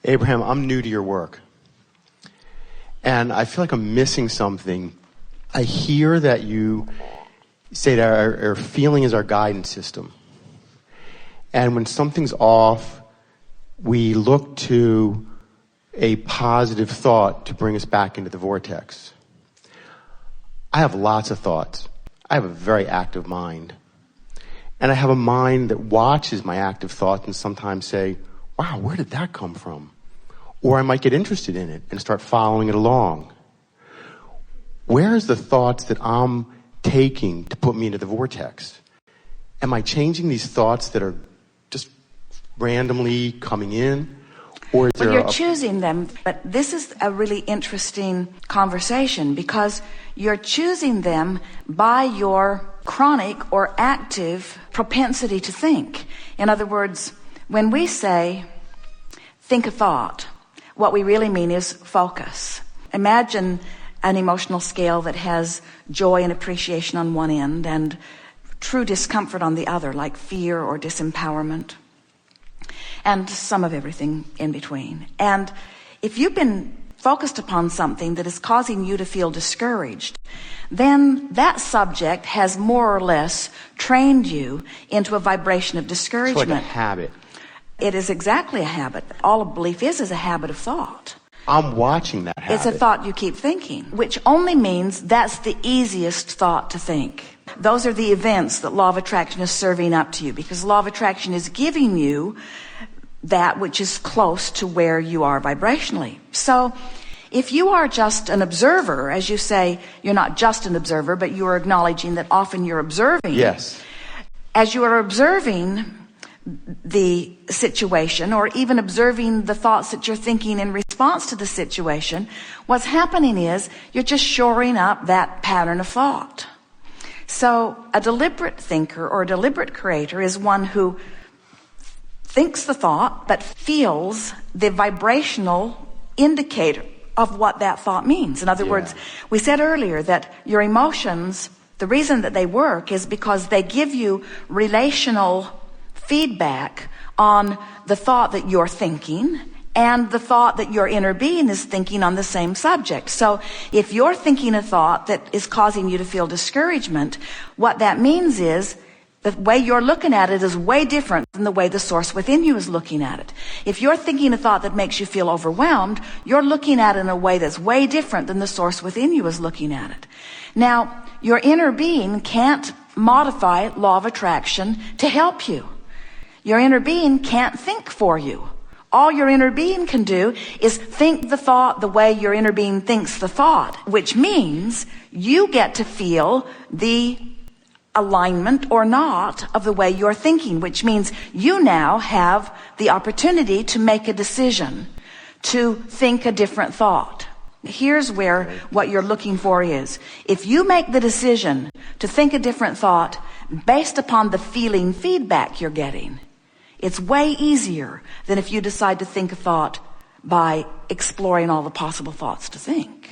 Abraham, I'm new to your work. And I feel like I'm missing something. I hear that you say that our feeling is our guidance system. And when something's off, we look to a positive thought to bring us back into the vortex. I have lots of thoughts. I have a very active mind. And I have a mind that watches my active thoughts and sometimes say, wow, where did that come from? Or I might get interested in it and start following it along. Where's the thoughts that I'm taking to put me into the vortex? Am I changing these thoughts that are just randomly coming in? Or is well, you're choosing them, but this is a really interesting conversation because you're choosing them by your chronic or active propensity to think. In other words, when we say, think a thought, what we really mean is focus. Imagine an emotional scale that has joy and appreciation on one end and true discomfort on the other, like fear or disempowerment, and some of everything in between. And if you've been focused upon something that is causing you to feel discouraged, then that subject has more or less trained you into a vibration of discouragement. It's like a habit. It is exactly a habit. All a belief is a habit of thought. I'm watching that habit. It's a thought you keep thinking, which only means that's the easiest thought to think. Those are the events that law of attraction is serving up to you, because law of attraction is giving you that which is close to where you are vibrationally. So if you are just an observer, as you say, you're not just an observer, but you are acknowledging that often you're observing. Yes. As you are observing the situation, or even observing the thoughts that you're thinking in response to the situation, what's happening is you're just shoring up that pattern of thought. So a deliberate thinker or a deliberate creator is one who thinks the thought but feels the vibrational indicator of what that thought means. In other words, we said earlier that your emotions, the reason that they work is because they give you relational feedback on the thought that you're thinking and the thought that your inner being is thinking on the same subject. So if you're thinking a thought that is causing you to feel discouragement, what that means is the way you're looking at it is way different than the way the source within you is looking at it. If you're thinking a thought that makes you feel overwhelmed, you're looking at it in a way that's way different than the source within you is looking at it. Now, your inner being can't modify law of attraction to help you. Your inner being can't think for you. All your inner being can do is think the thought the way your inner being thinks the thought, which means you get to feel the alignment or not of the way you're thinking, which means you now have the opportunity to make a decision to think a different thought. Here's where what you're looking for is. If you make the decision to think a different thought based upon the feeling feedback you're getting, it's way easier than if you decide to think a thought by exploring all the possible thoughts to think.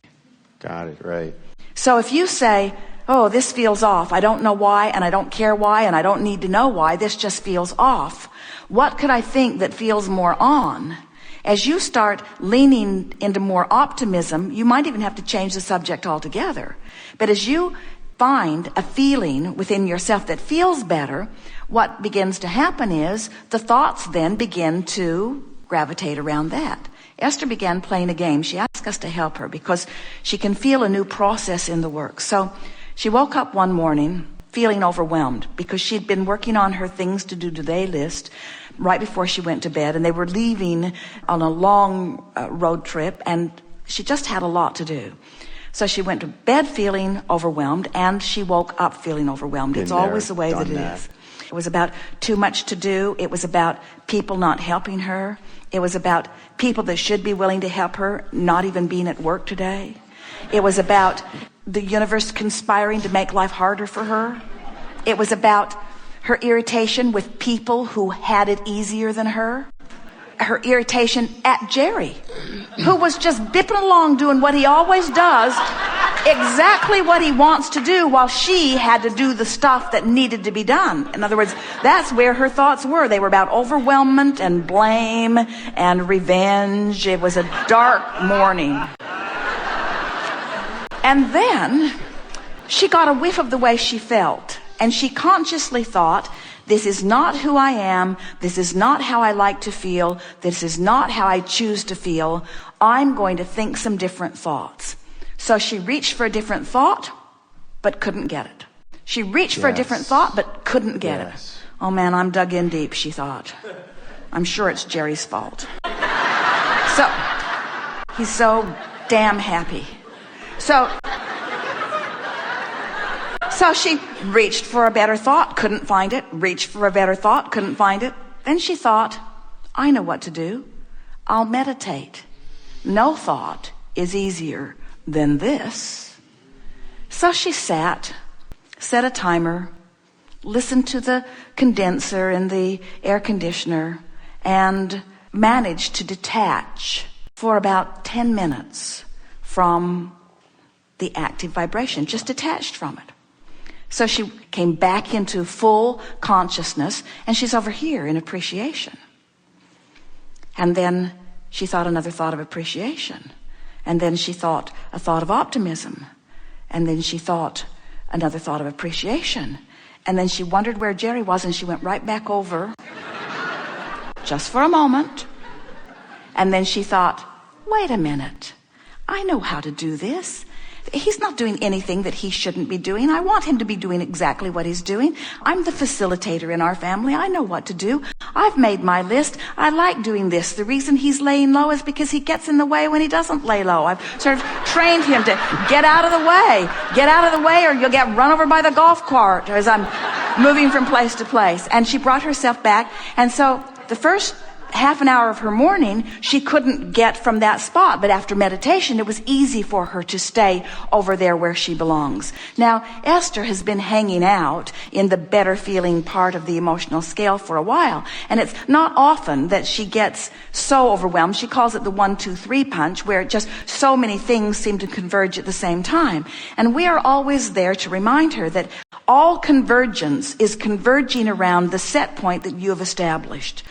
Got it, right. So if you say, oh, this feels off, I don't know why, and I don't care why, and I don't need to know why, this just feels off. What could I think that feels more on? As you start leaning into more optimism, you might even have to change the subject altogether. But as you find a feeling within yourself that feels better, what begins to happen is the thoughts then begin to gravitate around that. Esther began playing a game. She asked us to help her because she can feel a new process in the work. So she woke up one morning feeling overwhelmed because she'd been working on her things to do today list right before she went to bed, and they were leaving on a long road trip, and she just had a lot to do. So she went to bed feeling overwhelmed, and she woke up feeling overwhelmed. It's always the way that it is. It was about too much to do. It was about people not helping her. It was about people that should be willing to help her not even being at work today. It was about the universe conspiring to make life harder for her. It was about her irritation with people who had it easier than her. Her irritation at Jerry, who was just bipping along doing what he always does, exactly what he wants to do while she had to do the stuff that needed to be done. In other words, that's where her thoughts were. They were about overwhelmment and blame and revenge. It was a dark morning. And then she got a whiff of the way she felt, and she consciously thought, this is not who I am. This is not how I like to feel. This is not how I choose to feel. I'm going to think some different thoughts. So she reached for a different thought, but couldn't get it. She reached for a different thought, but couldn't get it. Oh man, I'm dug in deep, she thought. I'm sure it's Jerry's fault. So, he's so damn happy. So she reached for a better thought, couldn't find it. Reached for a better thought, couldn't find it. Then she thought, I know what to do. I'll meditate. No thought is easier than this. So she sat, set a timer, listened to the condenser in the air conditioner, and managed to detach for about 10 minutes from the active vibration, just detached from it. So she came back into full consciousness, and she's over here in appreciation. And then she thought another thought of appreciation. And then she thought a thought of optimism. And then she thought another thought of appreciation. And then she wondered where Jerry was, and she went right back over just for a moment. And then she thought, wait a minute, I know how to do this. He's not doing anything that he shouldn't be doing. I want him to be doing exactly what he's doing. I'm the facilitator in our family. I know what to do. I've made my list. I like doing this. The reason he's laying low is because he gets in the way when he doesn't lay low. I've sort of trained him to get out of the way. Get out of the way or you'll get run over by the golf cart as I'm moving from place to place. And she brought herself back. And so the first half an hour of her morning, she couldn't get from that spot. But after meditation, it was easy for her to stay over there where she belongs. Now, Esther has been hanging out in the better feeling part of the emotional scale for a while. And it's not often that she gets so overwhelmed. She calls it the 1, 2, 3 punch, where just so many things seem to converge at the same time. And we are always there to remind her that all convergence is converging around the set point that you have established.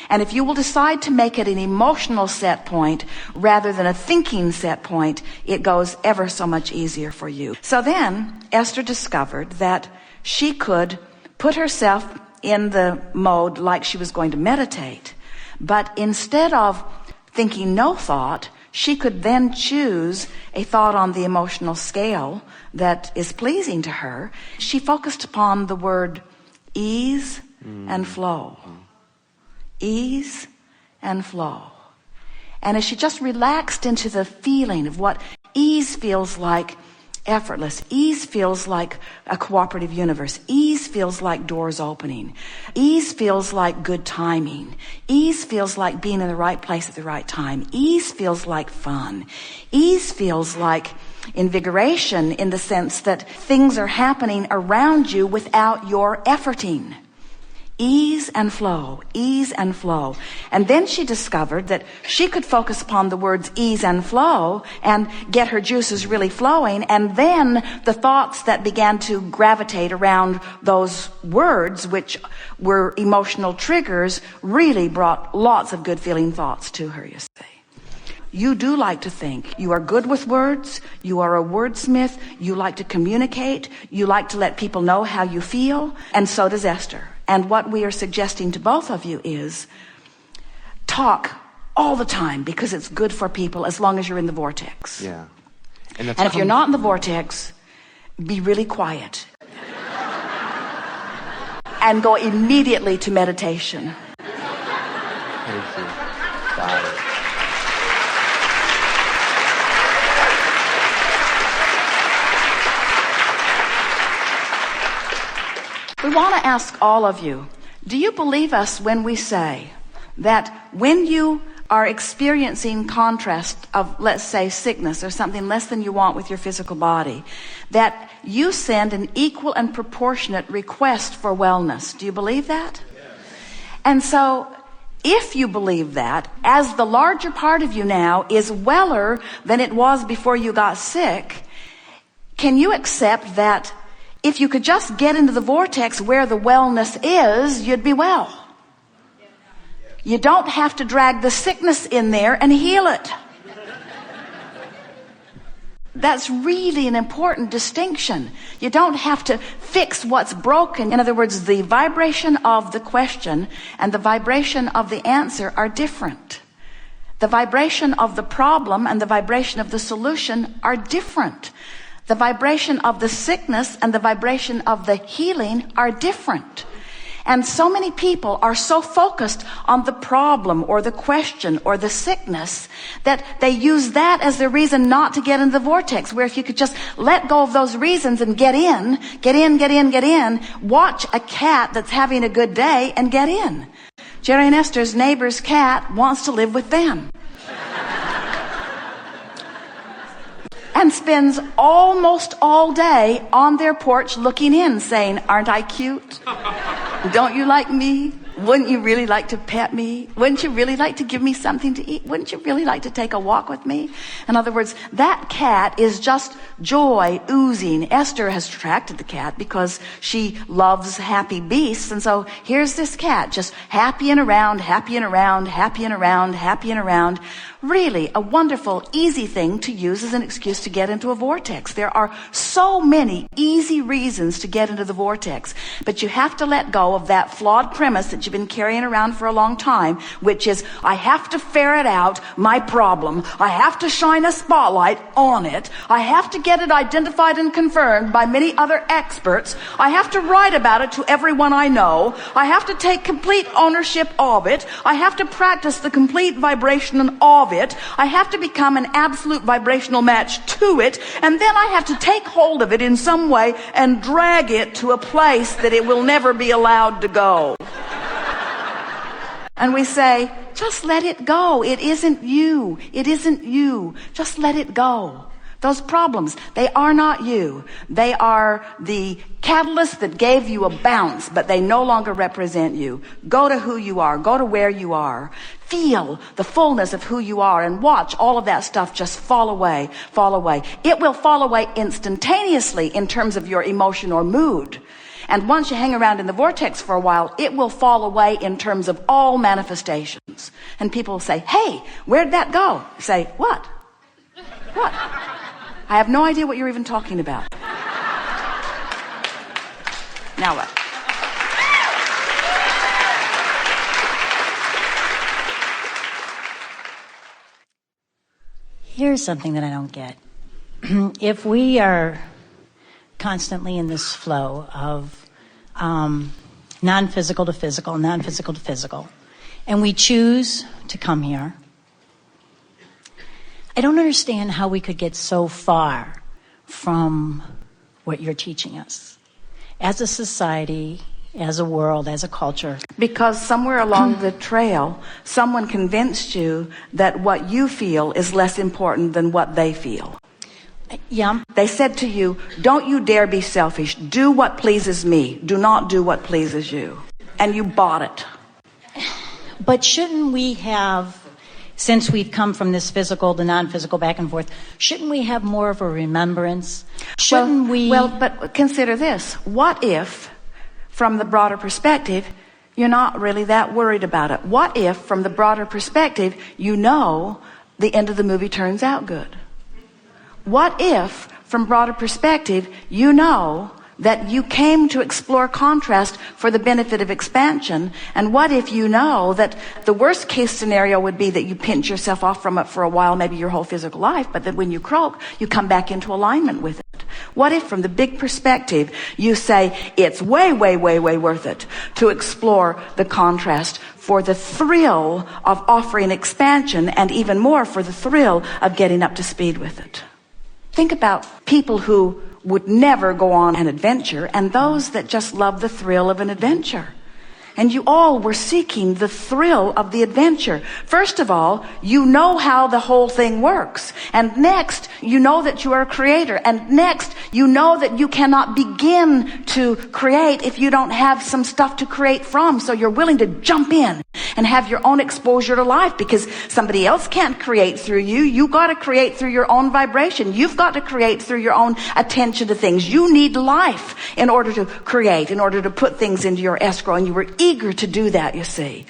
And if you will decide to make it an emotional set point rather than a thinking set point, it goes ever so much easier for you. So then Esther discovered that she could put herself in the mode like she was going to meditate. But instead of thinking no thought, she could then choose a thought on the emotional scale that is pleasing to her. She focused upon the word ease and flow. Ease and flow. And as she just relaxed into the feeling of what ease feels like, effortless. Ease feels like a cooperative universe. Ease feels like doors opening. Ease feels like good timing. Ease feels like being in the right place at the right time. Ease feels like fun. Ease feels like invigoration in the sense that things are happening around you without your efforting. Ease and flow, ease and flow. And then she discovered that she could focus upon the words ease and flow and get her juices really flowing. And then the thoughts that began to gravitate around those words, which were emotional triggers, really brought lots of good feeling thoughts to her, you see. You do like to think. You are good with words. You are a wordsmith. You like to communicate. You like to let people know how you feel. And so does Esther. And what we are suggesting to both of you is talk all the time, because it's good for people as long as you're in the vortex. Yeah. And if you're not in the vortex, be really quiet. And go immediately to meditation. Thank you. Got it. We want to ask all of you, do you believe us when we say that when you are experiencing contrast of, let's say, sickness or something less than you want with your physical body, that you send an equal and proportionate request for wellness? Do you believe that? Yes. And so, if you believe that, as the larger part of you now is weller than it was before you got sick, Can you accept that if you could just get into the vortex where the wellness is, you'd be well? You don't have to drag the sickness in there and heal it. That's really an important distinction. You don't have to fix what's broken. In other words, the vibration of the question and the vibration of the answer are different. The vibration of the problem and the vibration of the solution are different. The vibration of the sickness and the vibration of the healing are different. And so many people are so focused on the problem or the question or the sickness that they use that as their reason not to get into the vortex, where if you could just let go of those reasons and get in, watch a cat that's having a good day and get in. Jerry and Esther's neighbor's cat wants to live with them. And spends almost all day on their porch looking in, saying, "Aren't I cute? Don't you like me? Wouldn't you really like to pet me? Wouldn't you really like to give me something to eat? Wouldn't you really like to take a walk with me?" In other words, that cat is just joy oozing. Esther has attracted the cat because she loves happy beasts. And so here's this cat just happy and around, happy and around, happy and around, happy and around. Really a wonderful, easy thing to use as an excuse to get into a vortex. There are so many easy reasons to get into the vortex, but you have to let go of that flawed premise that you've been carrying around for a long time, which is, I have to ferret out my problem. I have to shine a spotlight on it. I have to get it identified and confirmed by many other experts. I have to write about it to everyone I know. I have to take complete ownership of it. I have to practice the complete vibration of it. I have to become an absolute vibrational match to it, and then I have to take hold of it in some way and drag it to a place that it will never be allowed to go. And we say, just let it go. It isn't you. It isn't you. Just let it go. Those problems, they are not you. They are the catalyst that gave you a bounce, but they no longer represent you. Go to who you are. Go to where you are. Feel the fullness of who you are and watch all of that stuff just fall away, fall away. It will fall away instantaneously in terms of your emotion or mood. And once you hang around in the vortex for a while, it will fall away in terms of all manifestations. And people will say, "Hey, where'd that go?" You say, "What? What? I have no idea what you're even talking about." Now what? Here's something that I don't get. If we are constantly in this flow of non-physical to physical, non-physical to physical, and we choose to come here, I don't understand how we could get so far from what you're teaching us as a society, as a world, as a culture. Because somewhere along the trail, someone convinced you that what you feel is less important than what they feel. Yeah. They said to you, "Don't you dare be selfish. Do what pleases me. Do not do what pleases you." And you bought it. But shouldn't we have, since we've come from this physical to non-physical back and forth, shouldn't we have more of a remembrance? Shouldn't we? Well, but consider this. What if, from the broader perspective, you're not really that worried about it? What if, from the broader perspective, you know the end of the movie turns out good? What if, from broader perspective, you know that you came to explore contrast for the benefit of expansion? And what if you know that the worst case scenario would be that you pinch yourself off from it for a while, maybe your whole physical life, but that when you croak, you come back into alignment with it? What if, from the big perspective, you say it's way, way, way, way worth it to explore the contrast for the thrill of offering expansion, and even more for the thrill of getting up to speed with it? Think about people who would never go on an adventure and those that just love the thrill of an adventure. and you all were seeking the thrill of the adventure. First of all, you know how the whole thing works. And next, you know that you are a creator. And next, you know that you cannot begin to create if you don't have some stuff to create from. So you're willing to jump in and have your own exposure to life, because somebody else can't create through you. You got to create through your own vibration. You've got to create through your own attention to things. You need life in order to create, in order to put things into your escrow, and you were eager to do that, you see.